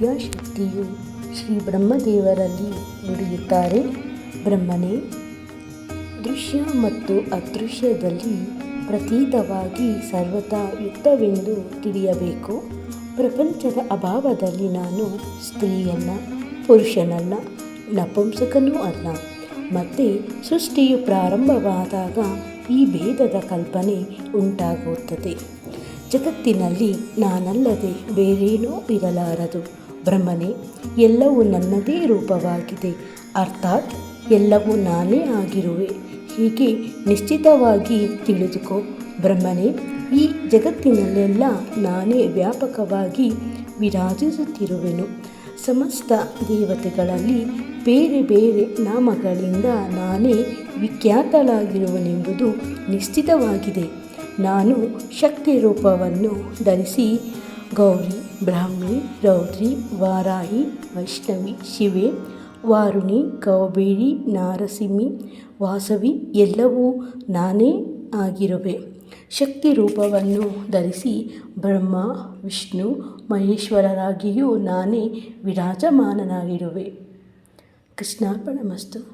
ವಿದ್ಯಾಶಕ್ತಿಯು ಶ್ರೀ ಬ್ರಹ್ಮದೇವರಲ್ಲಿ ನುಡಿಯುತ್ತಾರೆ. ಬ್ರಹ್ಮನೇ ದೃಶ್ಯ ಮತ್ತು ಅದೃಶ್ಯದಲ್ಲಿ ಪ್ರತೀತವಾಗಿ ಸರ್ವತಾ ಯುಕ್ತವೆಂದು ತಿಳಿಯಬೇಕು. ಪ್ರಪಂಚದ ಅಭಾವದಲ್ಲಿ ನಾನು ಸ್ತ್ರೀಯಲ್ಲ, ಪುರುಷನಲ್ಲ, ನಪುಂಸಕನೂ ಅಲ್ಲ. ಮತ್ತು ಸೃಷ್ಟಿಯು ಪ್ರಾರಂಭವಾದಾಗ ಈ ಭೇದದ ಕಲ್ಪನೆ ಉಂಟಾಗುತ್ತದೆ. ಜಗತ್ತಿನಲ್ಲಿ ನಾನಲ್ಲದೆ ಬೇರೇನೂ ಇರಲಾರದು. ಬ್ರಹ್ಮನೇ, ಎಲ್ಲವೂ ನನ್ನದೇ ರೂಪವಾಗಿದೆ, ಅರ್ಥಾತ್ ಎಲ್ಲವೂ ನಾನೇ ಆಗಿರುವೆ. ಹೀಗೆ ನಿಶ್ಚಿತವಾಗಿ ತಿಳಿದುಕೋ. ಬ್ರಹ್ಮನೇ, ಈ ಜಗತ್ತಿನಲ್ಲೆಲ್ಲ ನಾನೇ ವ್ಯಾಪಕವಾಗಿ ವಿರಾಜಿಸುತ್ತಿರುವೆನು. ಸಮಸ್ತ ದೇವತೆಗಳಲ್ಲಿ ಬೇರೆ ಬೇರೆ ನಾಮಗಳಿಂದ ನಾನೇ ವಿಖ್ಯಾತಳಾಗಿರುವನೆಂಬುದು ನಿಶ್ಚಿತವಾಗಿದೆ. ನಾನು ಶಕ್ತಿ ರೂಪವನ್ನು ಧರಿಸಿ ಗೌರಿ, ಬ್ರಾಹ್ಮಿ, ರೌದ್ರಿ, ವಾರಾಹಿ, ವೈಷ್ಣವಿ, ಶಿವೆ, ವಾರುಣಿ, ಕೌಬೇರಿ, ನಾರಸಿಂಹಿ, ವಾಸವಿ ಎಲ್ಲವೂ ನಾನೇ ಆಗಿರುವೆ. ಶಕ್ತಿ ರೂಪವನ್ನು ಧರಿಸಿ ಬ್ರಹ್ಮ, ವಿಷ್ಣು, ಮಹೇಶ್ವರರಾಗಿಯೂ ನಾನೇ ವಿರಾಜಮಾನನಾಗಿರುವೆ. ಕೃಷ್ಣಾರ್ಪಣಮಸ್ತು.